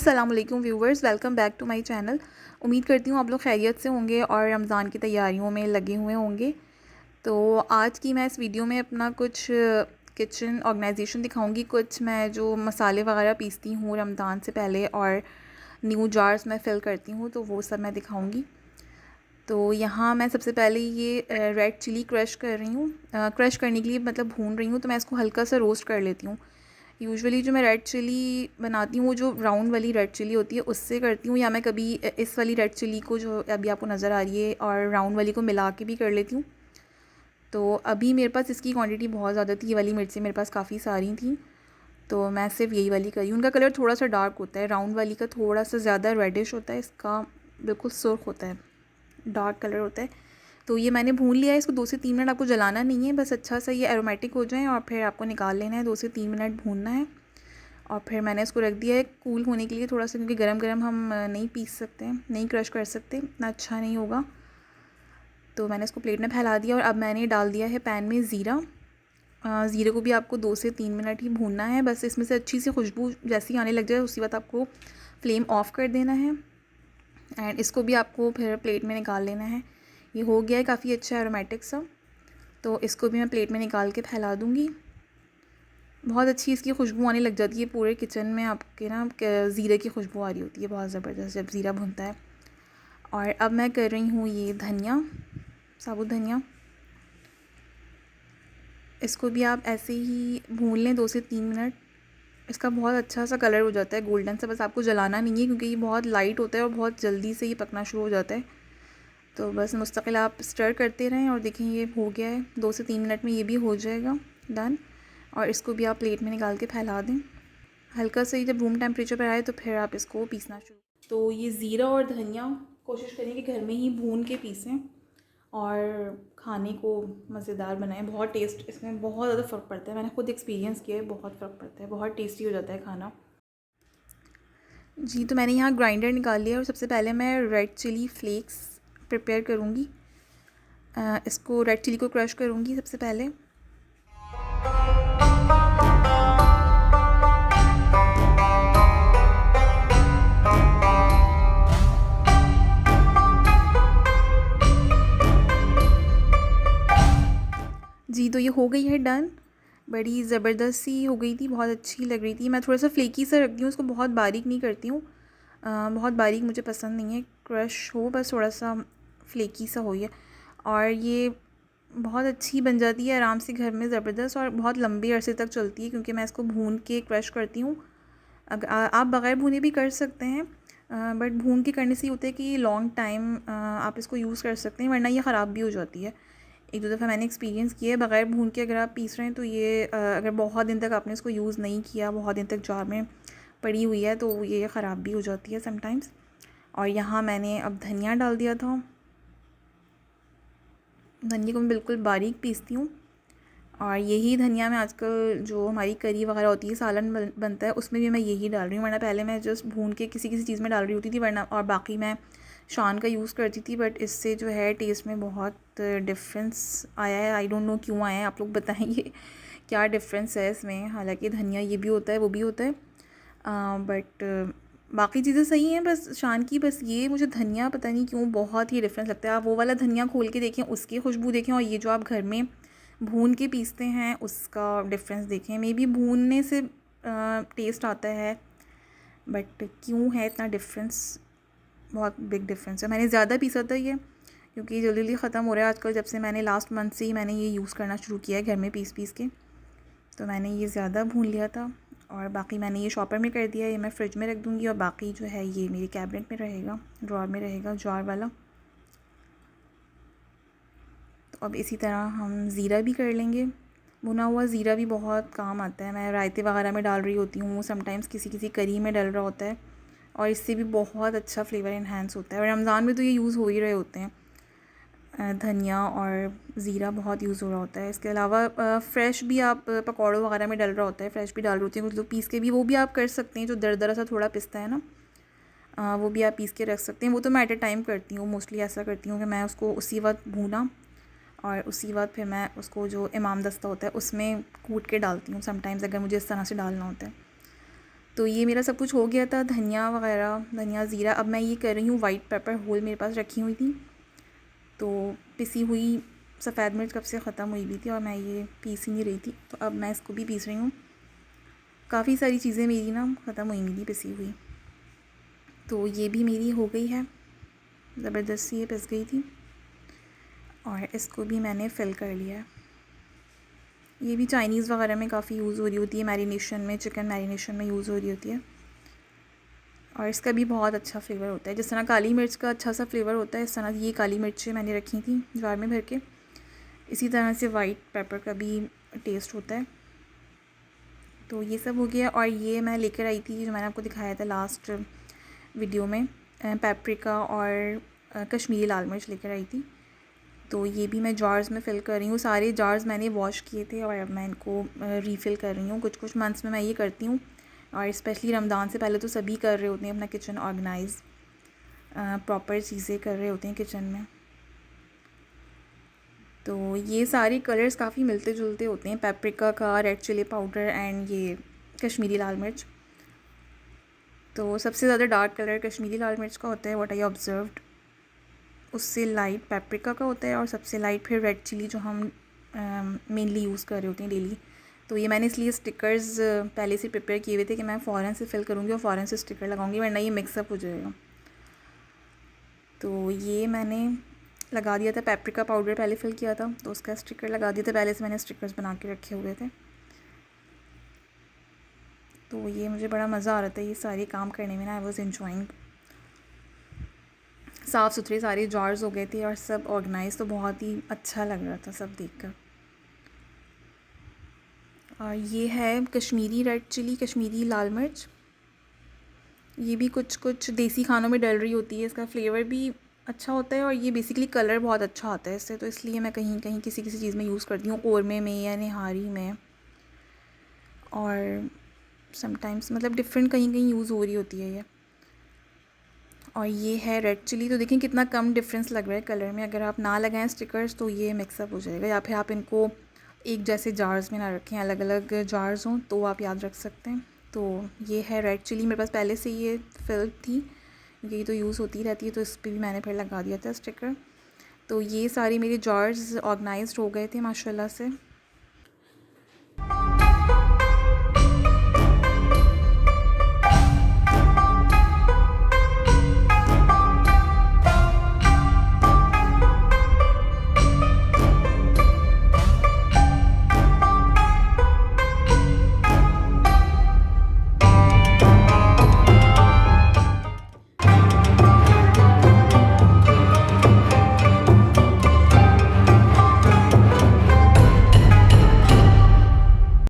अस्सलामुअलैकुम viewers, welcome back to my channel. उम्मीद करती हूँ आप लोग खैरियत से होंगे और रमज़ान की तैयारियों में लगे हुए होंगे। तो आज की मैं इस वीडियो में अपना कुछ किचन ऑर्गेनाइजेशन दिखाऊंगी। कुछ मैं जो मसाले वगैरह पीसती हूँ रमज़ान से पहले और न्यू जार्स में फ़िल करती हूँ, तो वो सब मैं दिखाऊँगी। तो यहाँ मैं सबसे पहले ये रेड चिली क्रश कर रही हूँ। क्रश करने के लिए मतलब भून रही हूँ, तो मैं इसको हल्का सा रोस्ट कर लेती हूँ। यूजुअली जो मैं रेड चिली बनाती हूँ वो जो राउंड वाली रेड चिली होती है उससे करती हूँ, या मैं कभी इस वाली रेड चिली को जो अभी आपको नज़र आ रही है और राउंड वाली को मिला के भी कर लेती हूँ। तो अभी मेरे पास इसकी क्वांटिटी बहुत ज़्यादा थी, ये वाली मिर्चें मेरे पास काफ़ी सारी थी, तो मैं सिर्फ यही वाली करी। उनका कलर थोड़ा सा डार्क होता है, राउंड वाली का थोड़ा सा ज़्यादा रेडिश होता है, इसका बिल्कुल सुर्ख होता है, डार्क कलर होता है। तो ये मैंने भून लिया है। इसको 2 से 3 मिनट आपको जलाना नहीं है, बस अच्छा सा ये एरोमेटिक हो जाए और फिर आपको निकाल लेना है। 2 से 3 मिनट भूनना है और फिर मैंने इसको रख दिया है कूल होने के लिए थोड़ा सा, क्योंकि गरम गरम हम नहीं पीस सकते हैं, नहीं क्रश कर सकते, इतना अच्छा नहीं होगा। तो मैंने इसको प्लेट में फैला दिया और अब मैंने डाल दिया है पैन में ज़ीरा। ज़ीरे को भी आपको 2 से 3 मिनट ही भूनना है, बस इसमें से अच्छी सी खुशबू जैसी आने लग जाए उसी वक्त आपको फ्लेम ऑफ़ कर देना है एंड इसको भी आपको फिर प्लेट में निकाल लेना है। ये हो गया है काफ़ी अच्छा एरोमेटिक सा, तो इसको भी मैं प्लेट में निकाल के फैला दूँगी। बहुत अच्छी इसकी खुशबू आने लग जाती है पूरे किचन में, आपके ना ज़ीरे की खुशबू आ रही होती है बहुत ज़बरदस्त जब ज़ीरा भुनता है। और अब मैं कर रही हूँ ये धनिया, साबुत धनिया। इसको भी आप ऐसे ही भून लें 2 से 3 मिनट। इसका बहुत अच्छा सा कलर हो जाता है गोल्डन सा, बस आपको जलाना नहीं है क्योंकि ये बहुत लाइट होता है और बहुत जल्दी से ये पकना शुरू हो जाता है। तो बस मुस्तकिल आप स्टर करते रहें और देखें ये हो गया है, 2 से 3 मिनट में ये भी हो जाएगा डन। और इसको भी आप प्लेट में निकाल के फैला दें। हल्का सा ही जब रूम टेम्परेचर पर आए तो फिर आप इसको पीसना शुरू। तो ये ज़ीरा और धनिया कोशिश करें कि घर में ही भून के पीसें और खाने को मज़ेदार बनाएं। बहुत टेस्ट इसमें बहुत ज़्यादा फ़र्क पड़ता है, मैंने खुद एक्सपीरियंस किया है, बहुत फ़र्क पड़ता है, बहुत टेस्टी हो जाता है खाना। जी, तो मैंने यहाँ ग्राइंडर निकाल लिया और सबसे पहले मैं रेड चिली फ्लेक्स प्रिपेयर करूँगी। इसको रेड चिली को क्रश करूँगी सबसे पहले। जी, तो ये हो गई है डन। बड़ी ज़बरदस्त सी हो गई थी, बहुत अच्छी लग रही थी। मैं थोड़ा सा फ्लेकी सा रखती हूँ उसको, बहुत बारीक नहीं करती हूँ। बहुत बारीक मुझे पसंद नहीं है, क्रश हो बस थोड़ा सा फ्लेकी सा हो ये। और ये बहुत अच्छी बन जाती है आराम से घर में, ज़बरदस्त, और बहुत लंबे अरसे तक चलती है क्योंकि मैं इसको भून के क्रश करती हूँ। आप बग़ैर भुने भी कर सकते हैं, बट भून के करने से ये होता है कि लॉन्ग टाइम आप इसको यूज़ कर सकते हैं, वरना ये ख़राब भी हो जाती है। 1-2 दफ़ा मैंने एक्सपीरियंस किया है बग़ैर भून के अगर आप पीस रहे हैं तो ये अगर बहुत दिन तक आपने इसको यूज़ नहीं किया, बहुत दिन तक जार में पड़ी हुई है, तो ये ख़राब भी हो जाती है समटाइम्स। और यहाँ मैंने अब धनिया डाल दिया था। धनिया को मैं बिल्कुल बारीक पीसती हूँ और यही धनिया मैं आजकल जो हमारी करी वगैरह होती है, सालन बनता है, उसमें भी मैं यही डाल रही हूँ, वरना पहले मैं जस्ट भून के किसी किसी चीज़ में डाल रही होती थी, वरना और बाकी मैं शान का यूज़ करती थी। बट इससे जो है टेस्ट में बहुत डिफरेंस आया है, आई डोंट नो क्यों आया है, आप लोग बताएंगे क्या डिफरेंस है इसमें। हालांकि धनिया ये भी होता है वो भी होता है, बट बाकी चीज़ें सही हैं, बस शान की बस ये मुझे धनिया पता नहीं क्यों बहुत ही डिफरेंस लगता है। आप वो वाला धनिया खोल के देखें, उसकी खुशबू देखें, और ये जो आप घर में भून के पीसते हैं उसका डिफरेंस देखें। मे बी भूनने से टेस्ट आता है, बट क्यों है इतना डिफरेंस, बहुत बिग डिफरेंस है। मैंने ज़्यादा पीसा था ये क्योंकि जल्दी जल्दी ख़त्म हो रहा है आजकल, जब से मैंने लास्ट मंथ से ही मैंने ये यूज़ करना शुरू किया है घर में पीस पीस के, तो मैंने ये ज़्यादा भून लिया था। और बाकी मैंने ये शॉपर में कर दिया, ये मैं फ्रिज में रख दूँगी और बाकी जो है ये मेरे कैबिनेट में रहेगा, ड्रॉर में रहेगा, जार वाला। तो अब इसी तरह हम ज़ीरा भी कर लेंगे। भुना हुआ ज़ीरा भी बहुत काम आता है, मैं रायते वगैरह में डाल रही होती हूँ, समटाइम्स किसी किसी करी में डल रहा होता है, और इससे भी बहुत अच्छा फ्लेवर इन्हांस होता है। और रमज़ान में तो ये यूज़ हो ही रहे होते हैं, धनिया और ज़ीरा बहुत यूज़ हो रहा होता है। इसके अलावा फ़्रेश भी आप पकौड़ों वगैरह में डल रहा होता है, फ़्रेश भी डाल रही होती है कुछ लोग पीस के भी, वो भी आप कर सकते हैं, जो दरदरा सा थोड़ा पिसता है ना, वो भी आप पीस के रख सकते हैं। वो तो मैं एट अ टाइम करती हूँ, मोस्टली ऐसा करती हूँ कि मैं उसको उसी वक्त भूना और उसी वक्त फिर मैं उसको जो इमाम दस्ता होता है उसमें कूट के डालती हूँ समटाइम्स, अगर मुझे इस तरह से डालना होता है। तो ये मेरा सब कुछ हो गया था, धनिया वगैरह, धनिया ज़ीरा। अब मैं ये कर रही हूँ वाइट पेपर होल मेरे पास रखी हुई थी, तो पिसी हुई सफ़ेद मिर्च कब से ख़त्म हुई थी और मैं ये पीस ही नहीं रही थी, तो अब मैं इसको भी पीस रही हूँ। काफ़ी सारी चीज़ें मेरी ना ख़त्म हुई थी पिसी हुई, तो ये भी मेरी हो गई है, ज़बरदस्त ये पिस गई थी और इसको भी मैंने फ़िल कर लिया है। ये भी चाइनीज़ वगैरह में काफ़ी यूज़ हो रही होती है, मैरिनेशन में, चिकन मैरिनेशन में यूज़ हो रही होती है और इसका भी बहुत अच्छा फ्लेवर होता है। जिस तरह काली मिर्च का अच्छा सा फ्लेवर होता है, इस तरह ये काली मिर्चें मैंने रखी थी जार में भर के, इसी तरह से वाइट पेपर का भी टेस्ट होता है। तो ये सब हो गया और ये मैं लेकर आई थी जो मैंने आपको दिखाया था लास्ट वीडियो में, पेपरिका और कश्मीरी लाल मिर्च लेकर आई थी। तो ये भी मैं जार्स में फ़िल कर रही हूँ। सारे जार्स मैंने वॉश किए थे और अब मैं इनको रीफ़िल कर रही हूँ। कुछ कुछ मंथ्स में मैं ये करती हूँ और स्पेशली रमज़ान से पहले तो सभी कर रहे होते हैं अपना किचन ऑर्गेनाइज़, प्रॉपर चीज़ें कर रहे होते हैं किचन में। तो ये सारे कलर्स काफ़ी मिलते जुलते होते हैं, पेपरिका का, रेड चिली पाउडर एंड ये कश्मीरी लाल मिर्च। तो सबसे ज़्यादा डार्क कलर कश्मीरी लाल मिर्च का होता है, व्हाट आई ऑब्जर्व्ड। उससे लाइट पेपरिका का होता है और सबसे लाइट फिर रेड चिली जो हम मेनली यूज़ कर रहे होते हैं डेली। तो ये मैंने इसलिए स्टिकर्स पहले से प्रिपेयर किए हुए थे कि मैं फ़ौरन से फ़िल करूँगी और फ़ौरन से स्टिकर लगाऊंगी, वरना ये मिक्सअप हो जाएगा। तो ये मैंने लगा दिया था, पेपरिका पाउडर पहले फ़िल किया था तो उसका स्टिकर लगा दिया था, पहले से मैंने स्टिकर्स बना के रखे हुए थे। तो ये मुझे बड़ा मज़ा आ रहा था ये सारे काम करने में ना, आई वॉज़ एंजॉइंग। साफ़ सुथरे सारे जार्स हो गए थे और सब ऑर्गेनाइज, तो बहुत ही अच्छा लग रहा था सब देखकर। और ये है कश्मीरी रेड चिली, कश्मीरी लाल मिर्च। ये भी कुछ कुछ देसी खानों में डल रही होती है, इसका फ्लेवर भी अच्छा होता है और ये बेसिकली कलर बहुत अच्छा आता है इससे, तो इसलिए मैं कहीं कहीं किसी किसी चीज़ में यूज़ करती हूँ, कौरमे में या निहारी में, और समटाइम्स मतलब डिफरेंट कहीं कहीं यूज़ हो रही होती है ये। और ये है रेड चिली, तो देखें कितना कम डिफरेंस लग रहा है कलर में। अगर आप ना लगाएं स्टिकर्स तो ये मिक्सअप हो जाएगा, या फिर आप इनको एक जैसे जार्स में ना रखें, अलग अलग जार्स हों तो आप याद रख सकते हैं। तो ये है रेड चिली, मेरे पास पहले से ये फिल थी, ये तो यूज़ होती रहती है, तो इस पर भी मैंने फिर लगा दिया था स्टिकर। तो ये सारे मेरे जार्स ऑर्गेनाइज्ड हो गए थे माशाल्लाह से।